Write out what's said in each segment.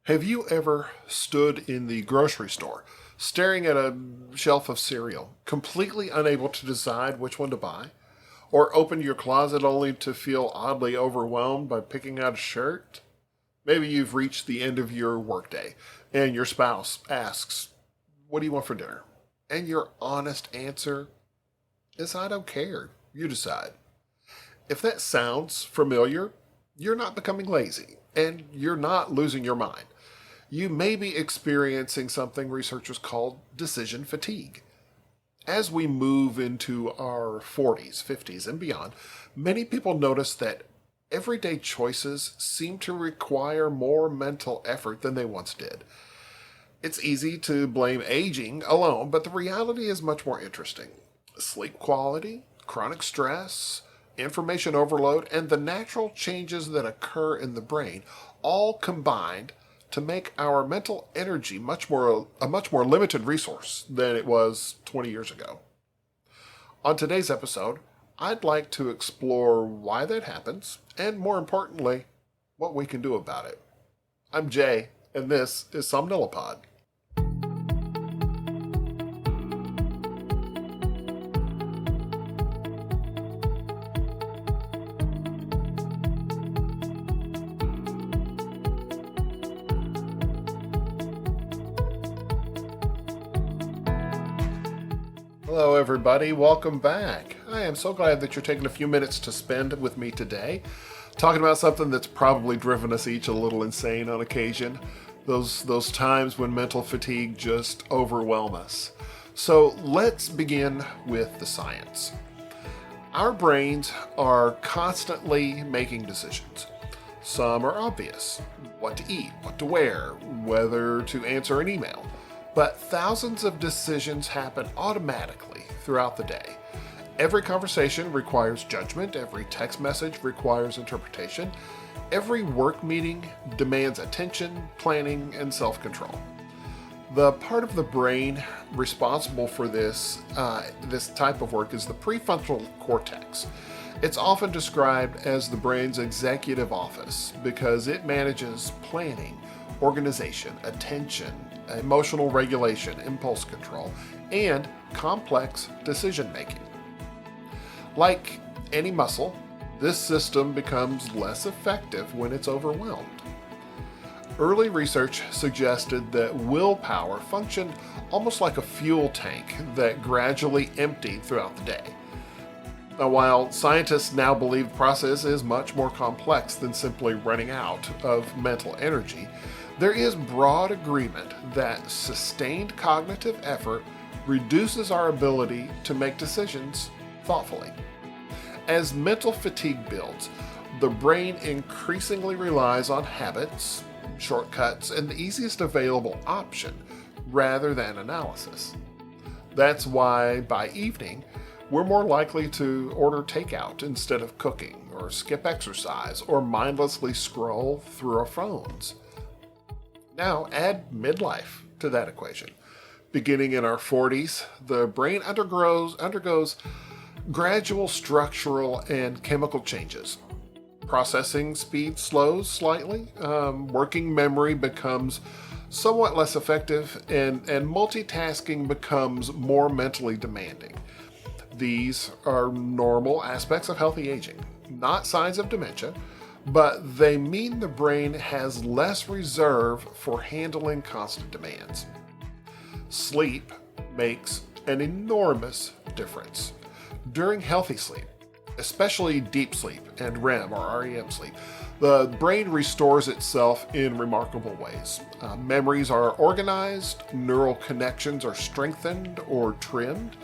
Have you ever stood in the grocery store, staring at a shelf of cereal, completely unable to decide which one to buy? Or opened your closet only to feel oddly overwhelmed by picking out a shirt? Maybe you've reached the end of your workday and your spouse asks, "What do you want for dinner?" And your honest answer is, "I don't care. You decide." If that sounds familiar, you're not becoming lazy and you're not losing your mind. You may be experiencing something researchers call decision fatigue. As we move into our 40s, 50s, and beyond, many people notice that everyday choices seem to require more mental effort than they once did. It's easy to blame aging alone, but the reality is much more interesting. Sleep quality, chronic stress, information overload, and the natural changes that occur in the brain all combined to make our mental energy a much more limited resource than it was 20 years ago. On today's episode, I'd like to explore why that happens and, more importantly, what we can do about it. I'm Jay, and this is Somnilopod. Hello, everybody. Welcome back. I am so glad that you're taking a few minutes to spend with me today, talking about something that's probably driven us each a little insane on occasion. Those times when mental fatigue just overwhelm us. So let's begin with the science. Our brains are constantly making decisions. Some are obvious: what to eat, what to wear, whether to answer an email. But thousands of decisions happen automatically throughout the day. Every conversation requires judgment, every text message requires interpretation, every work meeting demands attention, planning, and self-control. The part of the brain responsible for this type of work is the prefrontal cortex. It's often described as the brain's executive office because it manages planning, organization, attention, emotional regulation, impulse control, and complex decision making. Like any muscle, this system becomes less effective when it's overwhelmed. Early research suggested that willpower functioned almost like a fuel tank that gradually emptied throughout the day. Now, while scientists now believe the process is much more complex than simply running out of mental energy, there is broad agreement that sustained cognitive effort reduces our ability to make decisions thoughtfully. As mental fatigue builds, the brain increasingly relies on habits, shortcuts, and the easiest available option rather than analysis. That's why by evening, we're more likely to order takeout instead of cooking, or skip exercise, or mindlessly scroll through our phones. Now add midlife to that equation. Beginning in our 40s, the brain undergoes gradual structural and chemical changes. Processing speed slows slightly, working memory becomes somewhat less effective, and multitasking becomes more mentally demanding. These are normal aspects of healthy aging, not signs of dementia, but they mean the brain has less reserve for handling constant demands. Sleep makes an enormous difference. During healthy sleep, especially deep sleep and REM or REM sleep, the brain restores itself in remarkable ways. Memories are organized, neural connections are strengthened or trimmed,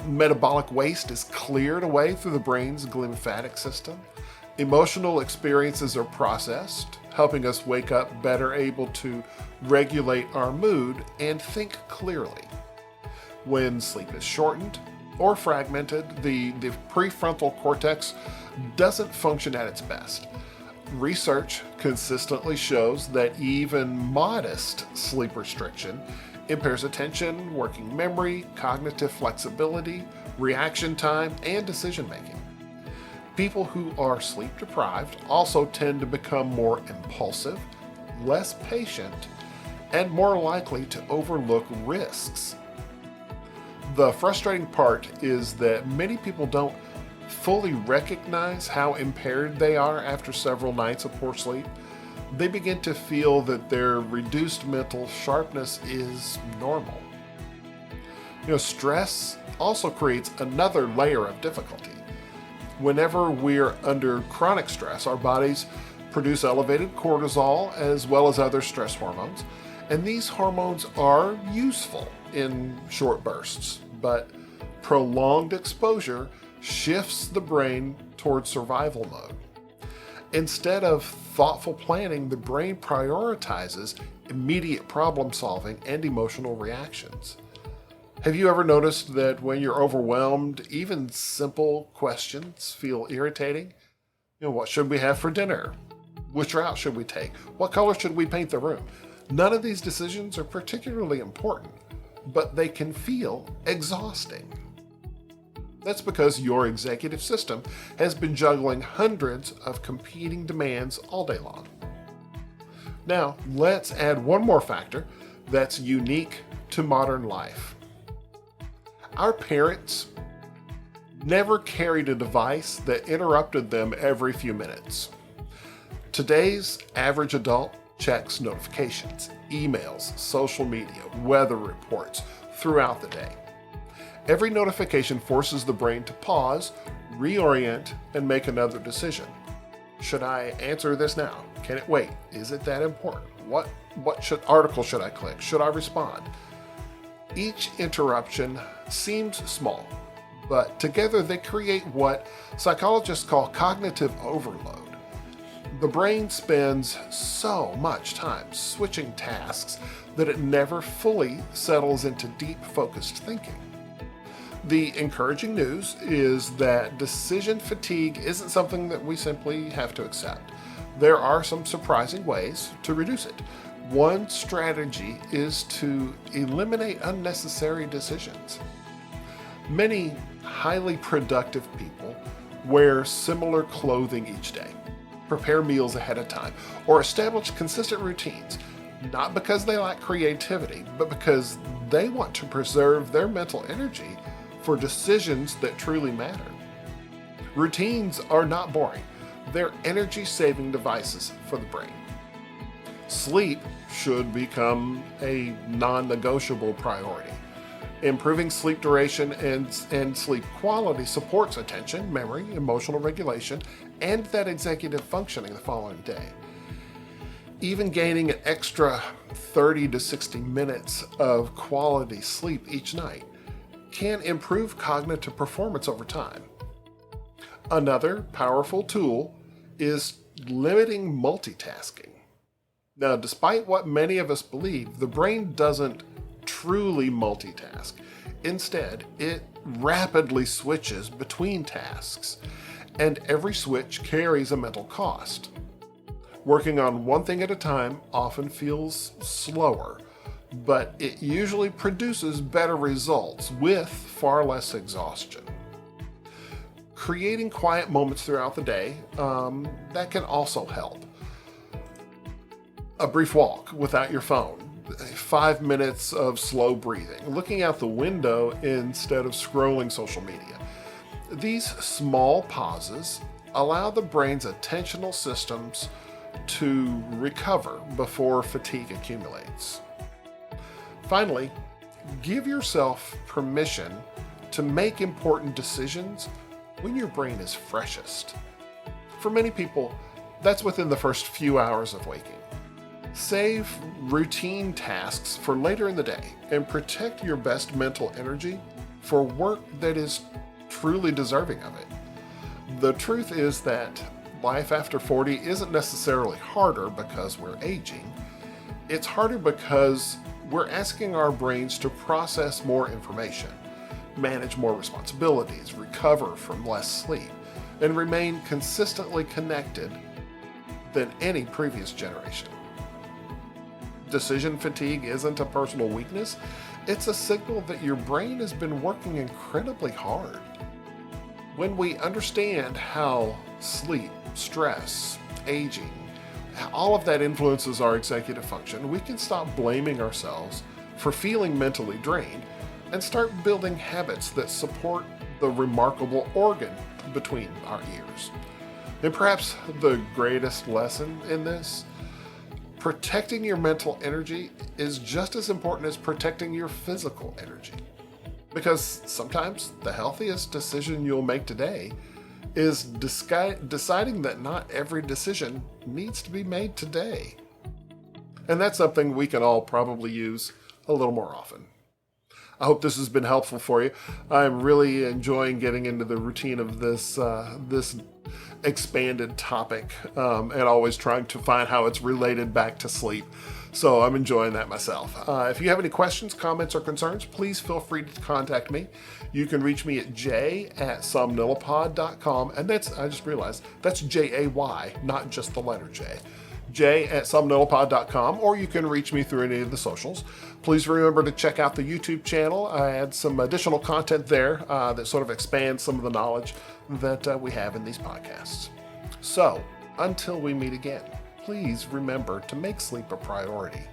metabolic waste is cleared away through the brain's glymphatic system. Emotional experiences are processed, helping us wake up better able to regulate our mood and think clearly. When sleep is shortened or fragmented, the prefrontal cortex doesn't function at its best. Research consistently shows that even modest sleep restriction impairs attention, working memory, cognitive flexibility, reaction time, and decision making. People who are sleep deprived also tend to become more impulsive, less patient, and more likely to overlook risks. The frustrating part is that many people don't fully recognize how impaired they are after several nights of poor sleep. They begin to feel that their reduced mental sharpness is normal. Stress also creates another layer of difficulty. Whenever we're under chronic stress, our bodies produce elevated cortisol as well as other stress hormones, and these hormones are useful in short bursts, but prolonged exposure shifts the brain toward survival mode. Instead of thoughtful planning, the brain prioritizes immediate problem solving and emotional reactions. Have you ever noticed that when you're overwhelmed, even simple questions feel irritating? What should we have for dinner? Which route should we take? What color should we paint the room? None of these decisions are particularly important, but they can feel exhausting. That's because your executive system has been juggling hundreds of competing demands all day long. Now, let's add one more factor that's unique to modern life. Our parents never carried a device that interrupted them every few minutes. Today's average adult checks notifications, emails, social media, weather reports throughout the day. Every notification forces the brain to pause, reorient, and make another decision. Should I answer this now? Can it wait? Is it that important? What article should I click? Should I respond? Each interruption seems small, but together they create what psychologists call cognitive overload. The brain spends so much time switching tasks that it never fully settles into deep, focused thinking. The encouraging news is that decision fatigue isn't something that we simply have to accept. There are some surprising ways to reduce it. One strategy is to eliminate unnecessary decisions. Many highly productive people wear similar clothing each day, prepare meals ahead of time, or establish consistent routines, not because they lack creativity, but because they want to preserve their mental energy for decisions that truly matter. Routines are not boring. They're energy-saving devices for the brain. Sleep should become a non-negotiable priority. Improving sleep duration and sleep quality supports attention, memory, emotional regulation, and that executive functioning the following day. Even gaining an extra 30 to 60 minutes of quality sleep each night can improve cognitive performance over time. Another powerful tool is limiting multitasking. Now, despite what many of us believe, the brain doesn't truly multitask. Instead, it rapidly switches between tasks, and every switch carries a mental cost. Working on one thing at a time often feels slower, but it usually produces better results with far less exhaustion. Creating quiet moments throughout the day, that can also help. A brief walk without your phone, 5 minutes of slow breathing, looking out the window instead of scrolling social media. These small pauses allow the brain's attentional systems to recover before fatigue accumulates. Finally, give yourself permission to make important decisions when your brain is freshest. For many people, that's within the first few hours of waking. Save routine tasks for later in the day and protect your best mental energy for work that is truly deserving of it. The truth is that life after 40 isn't necessarily harder because we're aging. It's harder because we're asking our brains to process more information, manage more responsibilities, recover from less sleep, and remain consistently connected than any previous generation. Decision fatigue isn't a personal weakness, it's a signal that your brain has been working incredibly hard. When we understand how sleep, stress, aging, all of that influences our executive function. We can stop blaming ourselves for feeling mentally drained and start building habits that support the remarkable organ between our ears. And perhaps the greatest lesson in this, protecting your mental energy is just as important as protecting your physical energy. Because sometimes the healthiest decision you'll make today is deciding that not every decision needs to be made today. And that's something we can all probably use a little more often. I hope this has been helpful for you. I'm really enjoying getting into the routine of this expanded topic and always trying to find how it's related back to sleep. So I'm enjoying that myself. If you have any questions, comments, or concerns, please feel free to contact me. You can reach me at j@somnilopod.com. And I just realized, that's J-A-Y, not just the letter J. j@somnilopod.com, or you can reach me through any of the socials. Please remember to check out the YouTube channel. I add some additional content there that sort of expands some of the knowledge that we have in these podcasts. So, until we meet again, please remember to make sleep a priority.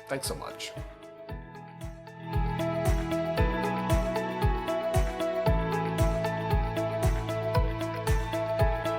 Thanks so much.